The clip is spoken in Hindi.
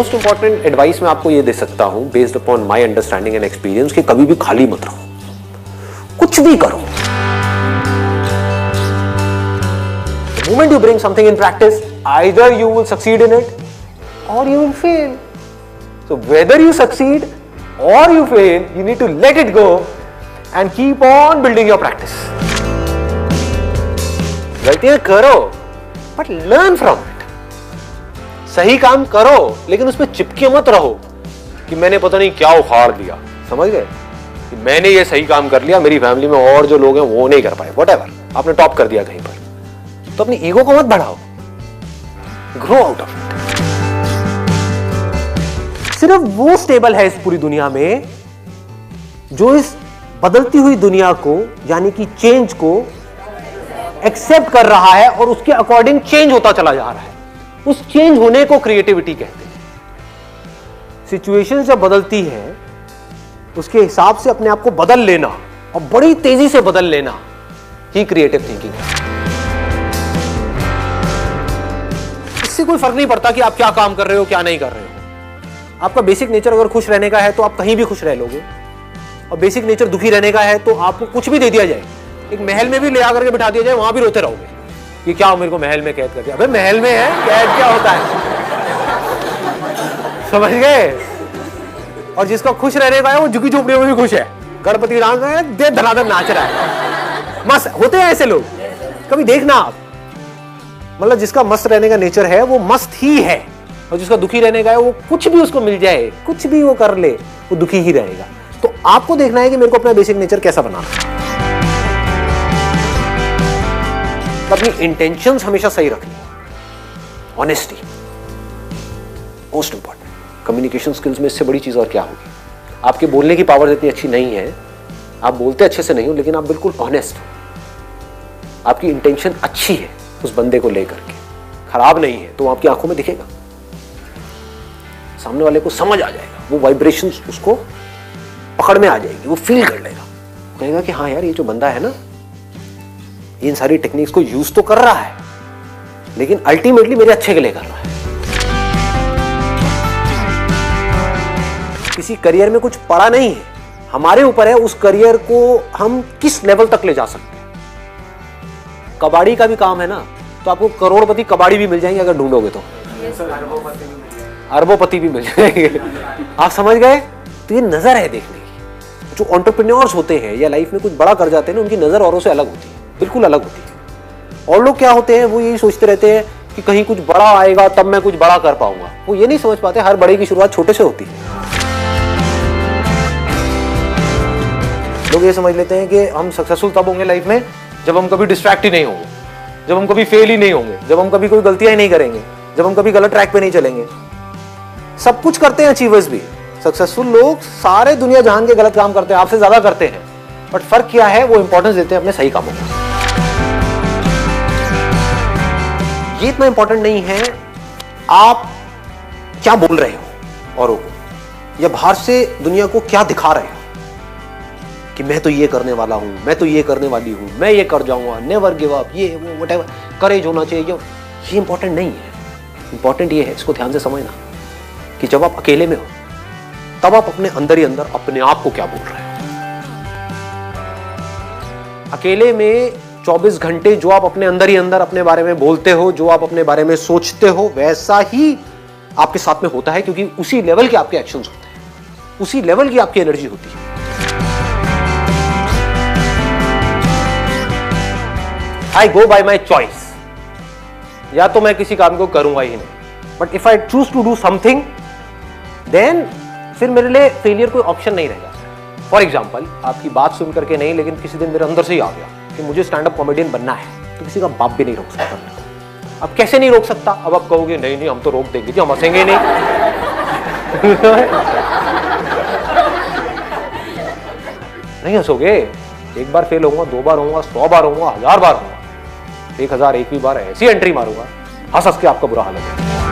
मोस्ट इंपॉर्टेंट एडवाइस मैं आपको ये दे सकता हूं based upon my understanding and experience कि कभी भी खाली मत रहो, कुछ भी करो। The moment you bring something in practice, either you will succeed in it or you will fail. So whether you succeed or you fail, you need to let it go and keep on building your practice. गलतियां करो but learn from it. सही काम करो लेकिन उसमें चिपके मत रहो कि मैंने पता नहीं क्या उखाड़ दिया, समझ गए, कि मैंने ये सही काम कर लिया, मेरी फैमिली में और जो लोग हैं वो नहीं कर पाए, व्हाटएवर, आपने टॉप कर दिया कहीं पर, तो अपनी ईगो को मत बढ़ाओ, ग्रो आउट ऑफ इट। सिर्फ वो स्टेबल है इस पूरी दुनिया में जो इस बदलती हुई दुनिया को यानी कि चेंज को एक्सेप्ट कर रहा है और उसके अकॉर्डिंग चेंज होता चला जा रहा है। उस चेंज होने को क्रिएटिविटी कहते हैं। सिचुएशन जब बदलती है उसके हिसाब से अपने आप को बदल लेना और बड़ी तेजी से बदल लेना ही क्रिएटिव थिंकिंग है। इससे कोई फर्क नहीं पड़ता कि आप क्या काम कर रहे हो क्या नहीं कर रहे हो। आपका बेसिक नेचर अगर खुश रहने का है तो आप कहीं भी खुश रह लोगे, और बेसिक नेचर दुखी रहने का है तो आपको कुछ भी दे दिया जाए, एक महल में भी ले आकर के बिठा दिया जाए, वहां भी रोते रहोगे कि क्या मेरे को महल में कैद कर दिया। अबे महल में है, कैद क्या होता है, समझ गए। और जिसका खुश रहने का है वो झुकी झोपड़ियों में भी खुश है, गणपति डांस है, दे धनाधन नाच रहा है, मस्त होते हैं ऐसे लोग, कभी देखना आप। मतलब जिसका मस्त रहने का नेचर है वो मस्त ही है, और जिसका दुखी रहने का है वो कुछ भी उसको मिल जाए, कुछ भी वो कर ले, वो दुखी ही रहेगा। तो आपको देखना है कि मेरे को अपना बेसिक नेचर कैसा बनाना है। अपनी इंटेंशंस हमेशा सही रखनी, honesty most important. Communication skills में इससे बड़ी चीज और क्या होगी। आपके बोलने की पावर इतनी अच्छी नहीं है, आप बोलते अच्छे से नहीं हो, लेकिन आप बिल्कुल ऑनेस्ट हो, आपकी इंटेंशन अच्छी है उस बंदे को लेकर के, खराब नहीं है, तो आपकी आंखों में दिखेगा, सामने वाले को समझ आ जाएगा, वो वाइब्रेशंस उसको पकड़ में आ जाएगी, वो फील कर लेगा, कहेगा कि हाँ यार ये जो बंदा है ना इन सारी टेक्निक्स को यूज तो कर रहा है लेकिन अल्टीमेटली मेरे अच्छे के लिए कर रहा है। किसी करियर में कुछ पड़ा नहीं है, हमारे ऊपर है उस करियर को हम किस लेवल तक ले जा सकते हैं। कबाड़ी का भी काम है ना, तो आपको करोड़पति कबाड़ी भी मिल जाएंगे अगर ढूंढोगे तो, अरबोपति भी मिल जाएंगे, आप समझ गए। तो ये नजर है देखने की। जो एंटरप्रेन्योर्स होते हैं या लाइफ में कुछ बड़ा कर जाते हैं ना, उनकी नजर औरों से अलग होती है, बिल्कुल अलग होती है। और लोग क्या होते हैं, वो यही सोचते रहते हैं कि कहीं कुछ बड़ा आएगा तब मैं कुछ बड़ा कर पाऊंगा। वो ये नहीं समझ पाते हर बड़े की शुरुआत छोटे से होती है। लोग ये समझ लेते हैं कि हम सक्सेसफुल तब होंगे लाइफ में जब हम कभी डिस्ट्रैक्ट ही नहीं होंगे, जब हम कभी फेल ही नहीं होंगे, जब हम कभी कोई गलतियां ही नहीं करेंगे, जब हम कभी गलत ट्रैक पे नहीं चलेंगे। सब कुछ करते हैं अचीवर्स भी, सक्सेसफुल लोग सारे दुनिया जहान के गलत काम करते हैं, आपसे ज्यादा करते हैं, बट फर्क क्या है, वो इंपॉर्टेंस देते हैं अपने सही कामों को। ये इतना इंपॉर्टेंट नहीं है आप क्या बोल रहे हो औरों को, या बाहर से दुनिया को क्या दिखा रहे हो कि मैं तो ये करने वाला हूं, मैं तो ये करने वाली हूं, मैं ये कर जाऊंगा, नेवर गिव अप, ये वो व्हाटएवर, करेज होना चाहिए। ये इंपॉर्टेंट नहीं है। इंपॉर्टेंट ये है, इसको ध्यान से समझना, कि जब आप अकेले में हो तब आप अपने अंदर ही अंदर अपने आप को क्या बोल रहे हो। अकेले में 24 घंटे जो आप अपने अंदर ही अंदर अपने बारे में बोलते हो, जो आप अपने बारे में सोचते हो, वैसा ही आपके साथ में होता है, क्योंकि उसी लेवल के आपके एक्शंस होते हैं, उसी लेवल की आपकी एनर्जी होती है। आई गो बाय माई चॉइस, या तो मैं किसी काम को करूंगा ही नहीं, but if I choose to do something then फिर मेरे लिए फेलियर कोई ऑप्शन नहीं रहेगा। फॉर एग्जाम्पल, आपकी बात सुन करके नहीं, लेकिन किसी दिन मेरे अंदर से ही आ गया कि मुझे स्टैंड अप कॉमेडियन बनना है, तो किसी का बाप भी नहीं रोक सकता। अब कैसे नहीं रोक सकता, अब आप कहोगे नहीं नहीं हम तो रोक देंगे जी, हम हंसेंगे नहीं। नहीं हंसोगे, एक बार फेल होऊंगा, 2 बार होऊंगा, 100 बार होऊंगा, 1000 बार होऊंगा, 1001वीं बार ऐसी एंट्री मारूंगा, हंस हंस के आपका बुरा हाल है।